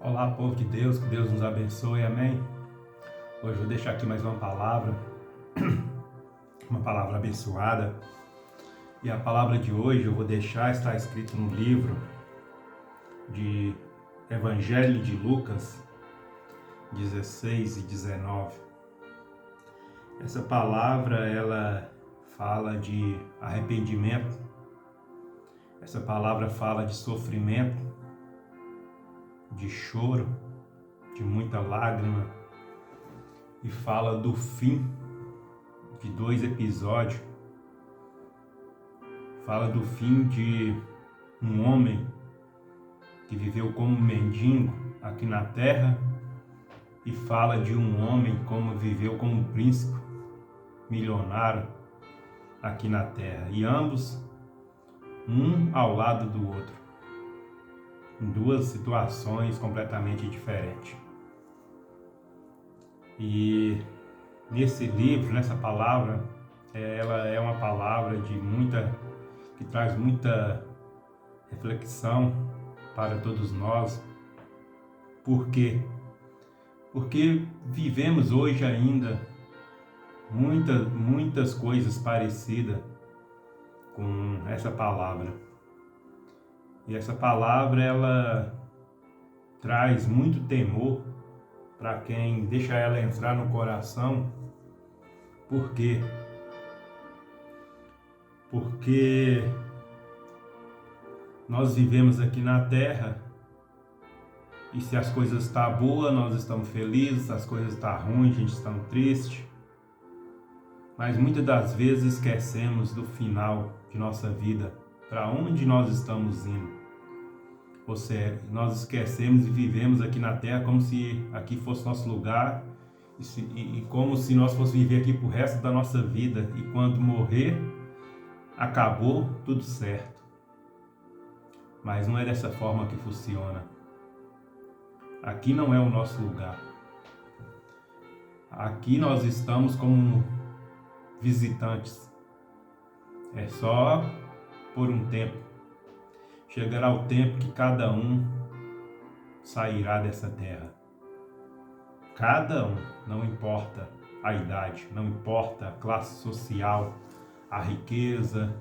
Olá, povo de Deus, que Deus nos abençoe, amém? Hoje eu vou deixar aqui mais uma palavra abençoada. E a palavra de hoje eu vou deixar, está escrito no livro de Evangelho de Lucas 16 e 19. Essa palavra, ela fala de arrependimento. Essa palavra fala de sofrimento, de choro, de muita lágrima, e fala do fim de 2 episódios. Fala do fim de um homem que viveu como mendigo aqui na terra, e fala de um homem como viveu como príncipe milionário aqui na terra, e ambos um ao lado do outro, em 2 situações completamente diferentes. E nesse livro, nessa palavra, ela é uma palavra que traz muita reflexão para todos nós. Por quê? Porque vivemos hoje ainda muitas coisas parecidas com essa palavra. E essa palavra, ela traz muito temor para quem deixa ela entrar no coração. Por quê? Porque nós vivemos aqui na terra, e se as coisas estão boas, nós estamos felizes, se as coisas estão ruins, a gente está triste. Mas muitas das vezes esquecemos do final de nossa vida, para onde nós estamos indo. Ou seja, nós esquecemos e vivemos aqui na terra como se aqui fosse nosso lugar, e como se nós fôssemos viver aqui pro resto da nossa vida, e quando morrer, acabou tudo certo. Mas não é dessa forma que funciona. Aqui não é o nosso lugar. Aqui nós estamos como visitantes. É só por um tempo. Chegará o tempo que cada um sairá dessa terra. Cada um, não importa a idade, não importa a classe social, a riqueza,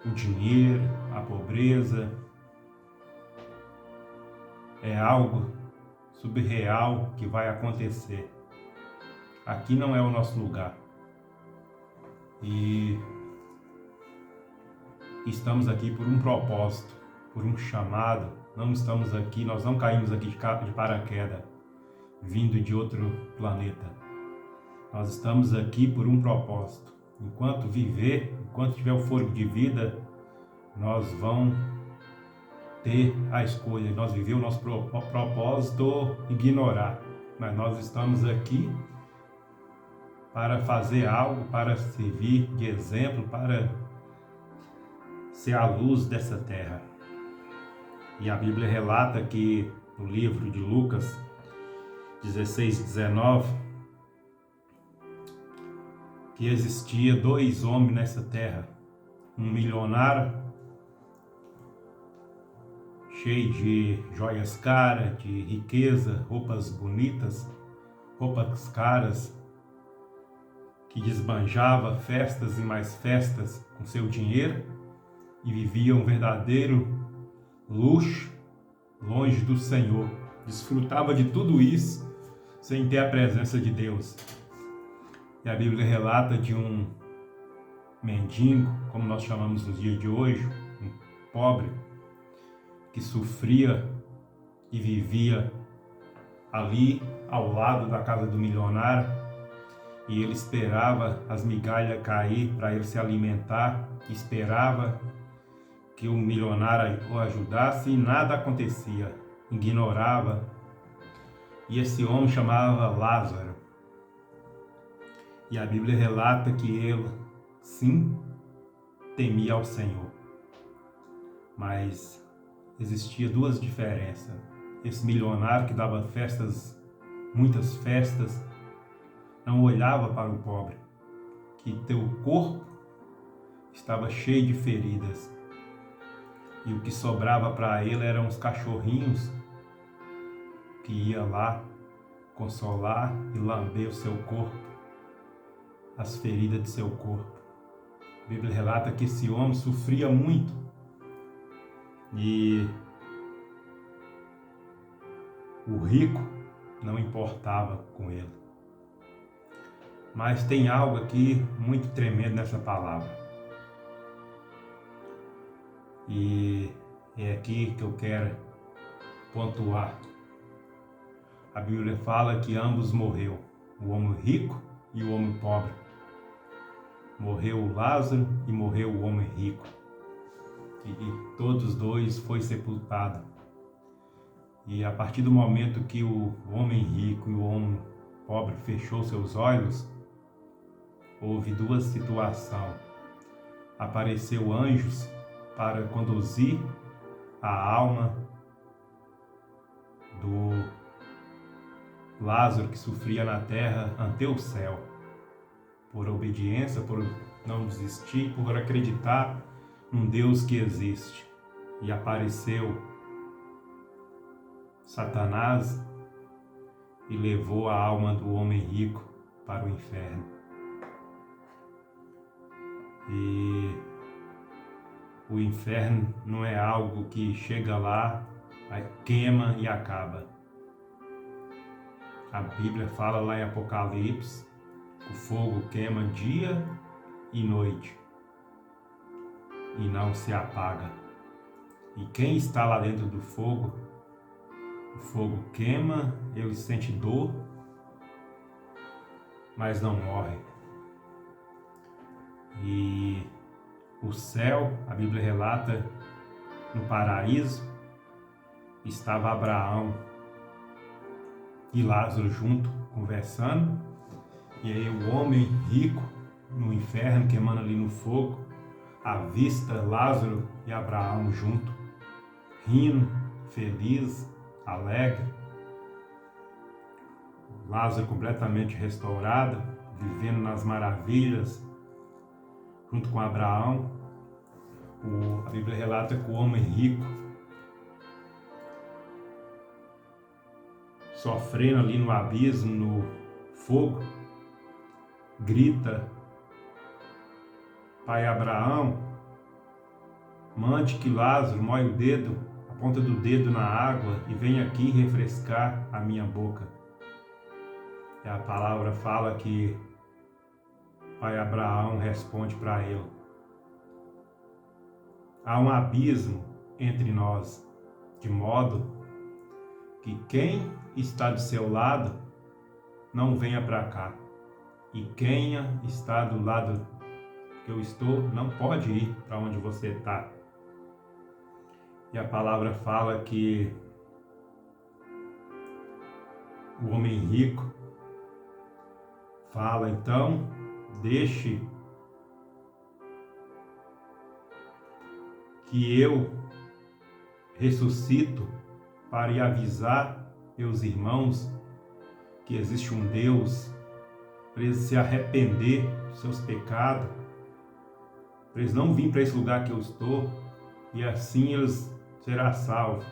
o dinheiro, a pobreza. É algo surreal que vai acontecer. Aqui não é o nosso lugar. E estamos aqui por um propósito, por um chamado. Não estamos aqui, nós não caímos aqui de paraquedas, vindo de outro planeta. Nós estamos aqui por um propósito. Enquanto tiver o fôlego de vida, nós vamos ter a escolha. Nós viver o nosso propósito ou ignorar. Mas nós estamos aqui para fazer algo, para servir de exemplo, para ser a luz dessa terra. E a Bíblia relata que no livro de Lucas 16 e 19, que existia 2 homens nessa terra, um milionário cheio de joias caras, de riqueza, roupas bonitas, roupas caras, que desbanjava festas e mais festas com seu dinheiro, e vivia um verdadeiro luxo longe do Senhor. Desfrutava de tudo isso sem ter a presença de Deus. E a Bíblia relata de um mendigo, como nós chamamos nos dias de hoje, um pobre, que sofria e vivia ali ao lado da casa do milionário, e ele esperava as migalhas cair para ele se alimentar, esperava que o milionário o ajudasse, e nada acontecia, ignorava. E esse homem chamava Lázaro. E a Bíblia relata que ele, sim, temia ao Senhor. Mas existia 2 diferenças. Esse milionário que dava festas, muitas festas, não olhava para o pobre, que teu corpo estava cheio de feridas, e o que sobrava para ele eram os cachorrinhos que ia lá consolar e lamber o seu corpo, as feridas de seu corpo. A Bíblia relata que esse homem sofria muito e o rico não importava com ele. Mas tem algo aqui muito tremendo nessa palavra. E é aqui que eu quero pontuar. A Bíblia fala que ambos morreu, o homem rico e o homem pobre. Morreu o Lázaro e morreu o homem rico. E todos os dois foi sepultado. E a partir do momento que o homem rico e o homem pobre fechou seus olhos, houve duas situações. Apareceu anjos para conduzir a alma do Lázaro que sofria na terra ante o céu, por obediência, por não desistir, por acreditar num Deus que existe. E apareceu Satanás e levou a alma do homem rico para o inferno. E o inferno não é algo que chega lá, queima e acaba. A Bíblia fala lá em Apocalipse, o fogo queima dia e noite e não se apaga. E quem está lá dentro do fogo, o fogo queima, ele sente dor, mas não morre. E o céu, a Bíblia relata, no paraíso, estava Abraão e Lázaro junto, conversando. E aí o homem rico, no inferno, queimando ali no fogo, avista Lázaro e Abraão junto, rindo, feliz, alegre. Lázaro completamente restaurado, vivendo nas maravilhas, junto com Abraão. A Bíblia relata que o homem rico, sofrendo ali no abismo, no fogo, grita: Pai Abraão, mande que Lázaro molhe o dedo, a ponta do dedo na água e venha aqui refrescar a minha boca. E a palavra fala que Pai Abraão responde para ele: há um abismo entre nós, de modo que quem está do seu lado não venha para cá, e quem está do lado que eu estou não pode ir para onde você está. E a palavra fala que o homem rico fala: então, deixe que eu ressuscito para ir avisar meus irmãos que existe um Deus, para eles se arrepender dos seus pecados, para eles não virem para esse lugar que eu estou, e assim eles serão salvos.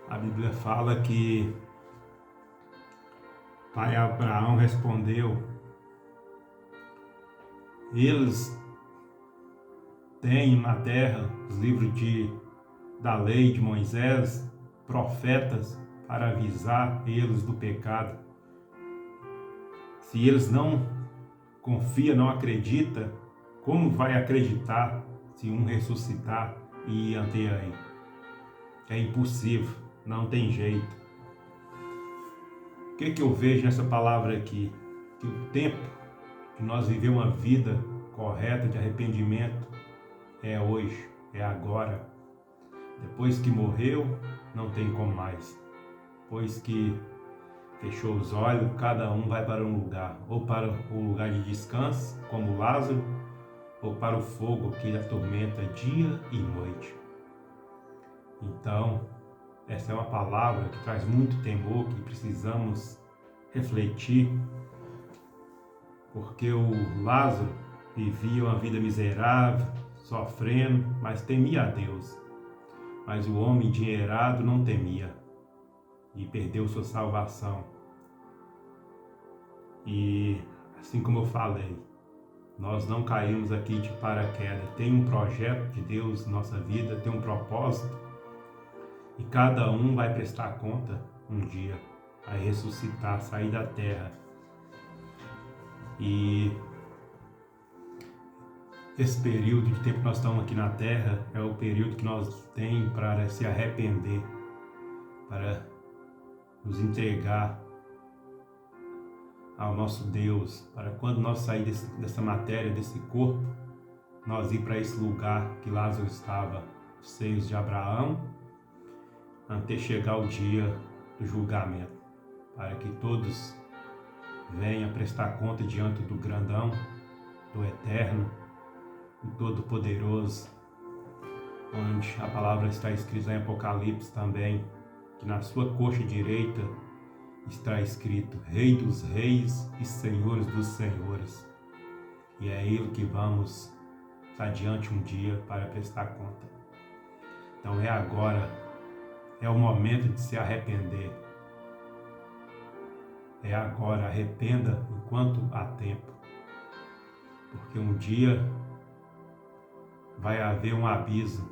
A Bíblia fala que Pai Abraão respondeu: eles têm na terra os livros da lei de Moisés, profetas, para avisar eles do pecado. Se eles não confiam, não acreditam, como vai acreditar se um ressuscitar e ir ante aí? É impossível, não tem jeito. O que eu vejo nessa palavra aqui? Que o tempo de nós viver uma vida correta de arrependimento é hoje, é agora. Depois que morreu, não tem como mais. Depois que fechou os olhos, cada um vai para um lugar, ou para o lugar de descanso, como Lázaro, ou para o fogo que atormenta dia e noite. Então, essa é uma palavra que traz muito temor, que precisamos refletir, porque o Lázaro vivia uma vida miserável, sofrendo, mas temia a Deus. Mas o homem endinheirado não temia. e perdeu sua salvação. E assim como eu falei, nós não caímos aqui de paraquedas. Tem um projeto de Deus na nossa vida, tem um propósito, e cada um vai prestar conta um dia, vai ressuscitar, sair da terra. E esse período de tempo que nós estamos aqui na terra é o período que nós temos para se arrepender, para nos entregar ao nosso Deus, para quando nós sair dessa matéria, desse corpo, nós ir para esse lugar que Lázaro estava, os seios de Abraão, até chegar o dia do julgamento, para que todos venham prestar conta diante do grandão, do eterno, do todo-poderoso, onde a palavra está escrita em Apocalipse também, que na sua coxa direita está escrito Rei dos Reis e Senhores dos Senhores. E é Ele que vamos estar diante um dia para prestar conta. Então é agora, é o momento de se arrepender. É agora, arrependa enquanto há tempo. Porque um dia vai haver um abismo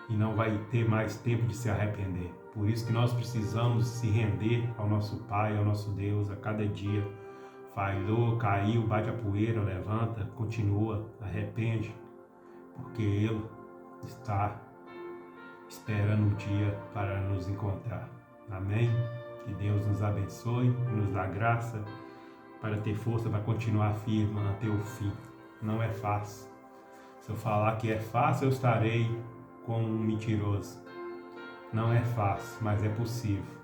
e não vai ter mais tempo de se arrepender. Por isso que nós precisamos se render ao nosso Pai, ao nosso Deus, a cada dia. Falhou, caiu, bate a poeira, levanta, continua, arrepende, porque Ele está esperando um dia para nos encontrar. Amém? Que Deus nos abençoe, nos dá graça para ter força para continuar firme até o fim. Não é fácil. Se eu falar que é fácil, eu estarei como um mentiroso. Não é fácil, mas é possível.